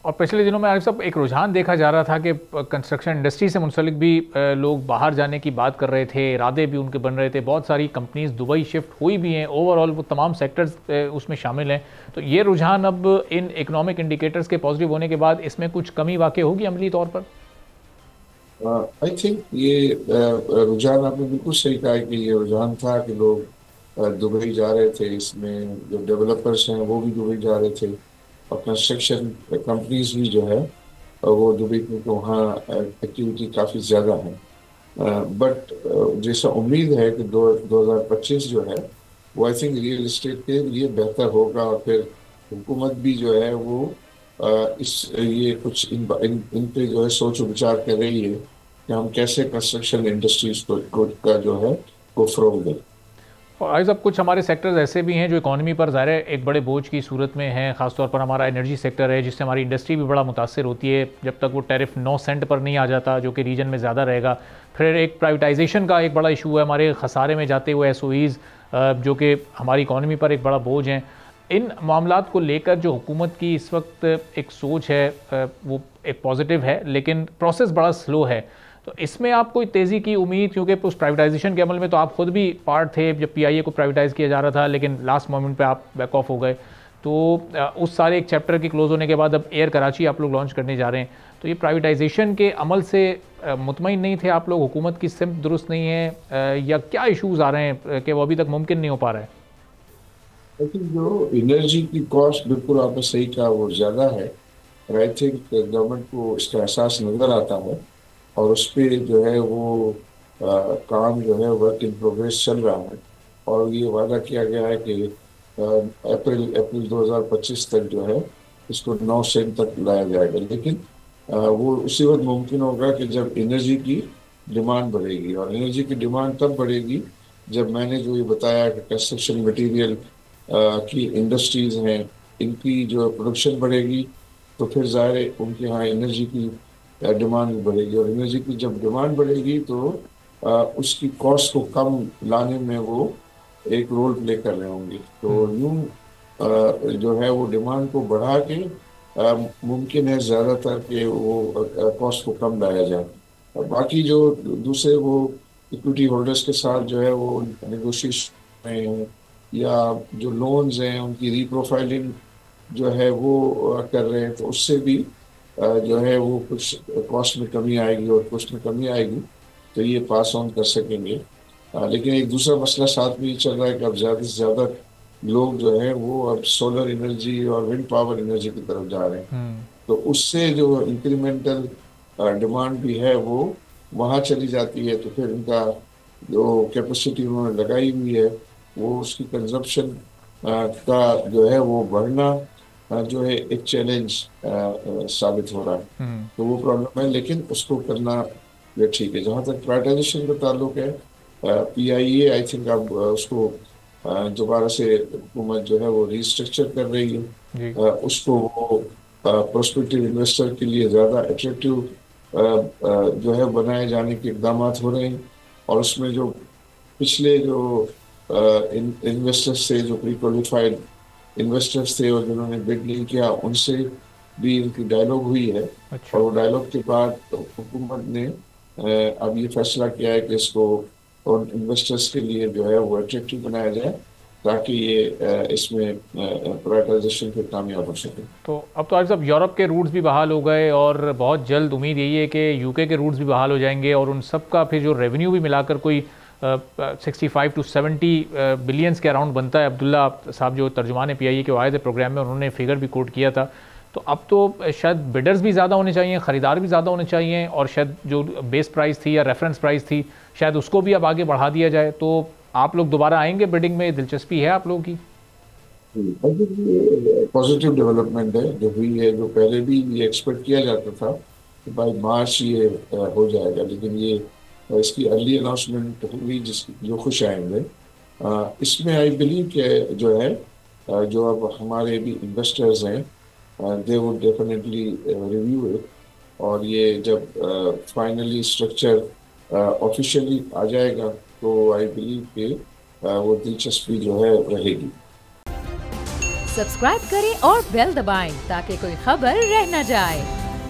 और पिछले दिनों में आरिफ साहब एक रुझान देखा जा रहा था कि कंस्ट्रक्शन इंडस्ट्री से मुंसलिक भी लोग बाहर जाने की बात कर रहे थे, इरादे भी उनके बन रहे थे, बहुत सारी कंपनीज दुबई शिफ्ट हुई भी हैं, ओवरऑल वो तमाम सेक्टर्स उसमें शामिल हैं। तो ये रुझान अब इन इकोनॉमिक इंडिकेटर्स के पॉजिटिव होने के बाद इसमें कुछ कमी वाकई होगी अमली तौर पर? आई थिंक ये रुझान आपने बिल्कुल सही कहा है कि ये रुझान था कि लोग दुबई जा रहे थे। इसमें जो डेवलपर्स हैं वो भी दुबई जा रहे थे, और कंस्ट्रक्शन कंपनीज भी जो है वो दुबई, क्योंकि वहाँ एक्टिविटी काफ़ी ज़्यादा है। बट जैसा उम्मीद है कि 2025 जो है वो आई थिंक रियल एस्टेट के लिए बेहतर होगा, और फिर हुकूमत भी जो है वो इस ये कुछ इन पे जो है सोच विचार कर रही है कि हम कैसे कंस्ट्रक्शन इंडस्ट्रीज को का जो है वो फरोग दें। और आइज़ अब कुछ हमारे सेक्टर्स ऐसे भी हैं जो इकोनॉमी पर ज़ाहिर है एक बड़े बोझ की सूरत में हैं, ख़ासतौर पर हमारा एनर्जी सेक्टर है जिससे हमारी इंडस्ट्री भी बड़ा मुतासर होती है जब तक वो टैरिफ 9 सेंट पर नहीं आ जाता, जो कि रीजन में ज़्यादा रहेगा। फिर एक प्राइवेटाइजेशन का एक बड़ा इशू है, हमारे खसारे में जाते हुए एसओईज़ जो कि हमारी इकॉनमी पर एक बड़ा बोझ हैं। इन मामलात को लेकर जो हुकूमत की इस वक्त एक सोच है वो एक पॉजिटिव है, लेकिन प्रोसेस बड़ा स्लो है। तो इसमें आप कोई तेज़ी की उम्मीद, क्योंकि उस प्राइवेटाइजेशन के अमल में तो आप खुद भी पार्ट थे जब पीआईए को प्राइवेटाइज़ किया जा रहा था, लेकिन लास्ट मोमेंट पे आप बैक ऑफ हो गए। तो उस सारे एक चैप्टर के क्लोज होने के बाद अब एयर कराची आप लोग लॉन्च करने जा रहे हैं। तो ये प्राइवेटाइजेशन के अमल से मुतमईन नहीं थे आप लोग, हुकूमत की सिमत दुरुस्त नहीं है, या क्या इशूज़ आ रहे हैं कि वो अभी तक मुमकिन नहीं हो पा रहा है? लेकिन जो एनर्जी की कॉस्ट, बिल्कुल आपने सही कहा, वो ज़्यादा है। आई थिंक गवर्नमेंट को इसका एहसास नज़र आता है, और उस पे जो है वो काम जो है वर्क इन प्रोग्रेस चल रहा है। और ये वादा किया गया है कि अप्रैल अप्रैल 2025 तक जो है इसको 9 सेंट तक लाया जाएगा। लेकिन वो उसी वक्त मुमकिन होगा कि जब एनर्जी की डिमांड बढ़ेगी, और एनर्जी की डिमांड तब बढ़ेगी जब मैंने जो ये बताया कि कंस्ट्रक्शन मटेरियल की इंडस्ट्रीज हैं, इनकी जो प्रोडक्शन बढ़ेगी, तो फिर ज़ाहिर है उनके यहाँ एनर्जी की डिमांड भी बढ़ेगी, और एनर्जी की जब डिमांड बढ़ेगी तो उसकी कॉस्ट को कम लाने में वो एक रोल प्ले कर रहे होंगे। तो यूं जो है वो डिमांड को बढ़ा के मुमकिन है ज़्यादातर कि वो कॉस्ट को कम लाया जाए। और बाकी जो दूसरे वो इक्विटी होल्डर्स के साथ जो है वो नेगोशिएशन में हैं, या जो लोन्स हैं उनकी रीप्रोफाइलिंग जो है वो कर रहे हैं, तो उससे भी जो है वो कुछ कॉस्ट में कमी आएगी, और कॉस्ट में कमी आएगी तो ये पास ऑन कर सकेंगे। लेकिन एक दूसरा मसला साथ में ये चल रहा है कि अब ज़्यादा से ज़्यादा लोग जो है वो अब सोलर एनर्जी और विंड पावर एनर्जी की तरफ जा रहे हैं। तो उससे जो इंक्रीमेंटल डिमांड भी है वो वहाँ चली जाती है, तो फिर उनका जो कैपेसिटी उन्होंने लगाई हुई है वो उसकी कंजप्शन का जो है वो बढ़ना जो है एक चैलेंज साबित हो रहा है। तो वो प्रॉब्लम है, लेकिन उसको करना ये ठीक है। जहाँ तक प्राइवेटाइजेशन का ताल्लुक है, पीआईए आई थिंक अब उसको दोबारा से हुकूमत जो है वो रिस्ट्रक्चर कर रही है। जी। उसको वो प्रोस्पेक्टिव इन्वेस्टर के लिए ज़्यादा अट्रैक्टिव जो है बनाए जाने के इकदाम हो रहे हैं। और उसमें जो पिछले जो इन्वेस्टर्स थे, जो प्री क्वालिफाइड इन्वेस्टर्स थे और जिन्होंने बिड नहीं किया, उनसे भी इनकी डायलॉग हुई है। और अच्छा। वो डायलॉग के बाद हुकूमत ने अब ये फैसला किया है कि इसको और इन्वेस्टर्स के लिए जो है वो अट्रैक्टिव बनाया जाए, ताकि ये इसमें प्राइवेटाइजेशन पे कामयाब हो सके। तो अब तो आज सब यूरोप के रूट्स भी बहाल हो गए, और बहुत जल्द उम्मीद यही है कि यूके के रूट्स भी बहाल हो जाएंगे, और उन सब का फिर जो रेवेन्यू भी मिलाकर कोई 65 to 70 बिलियंस के अराउंड बनता है। अब्दुल्ला साहब जो तर्जुमान पीआईए के आए थे प्रोग्राम में, उन्होंने फिगर भी कोट किया था। तो अब तो शायद बिडर्स भी ज़्यादा होने चाहिए, ख़रीदार भी ज़्यादा होने चाहिए, और शायद जो बेस प्राइस थी या रेफरेंस प्राइस थी शायद उसको भी अब आगे बढ़ा दिया जाए। तो आप लोग दोबारा आएंगे बिडिंग में? दिलचस्पी है आप लोगों की? पॉजिटिव डेवलपमेंट है जो हुई है, जो पहले भी ये एक्सपेक्ट किया जाता था कि बाई मार्च ये हो जाएगा, लेकिन ये इसकी अर्ली अनाउंसमेंट हुई जिस जो खुश आएंगे। इसमें आई बिलीव कि जो है जो अब हमारे भी इन्वेस्टर्स हैं they would definitely review it, और ये जब फाइनली स्ट्रक्चर ऑफिशियली आ जाएगा तो आई बिलीव कि वो दिलचस्पी जो है रहेगी। सब्सक्राइब करें और बेल दबाएं ताकि कोई खबर रह न जाए।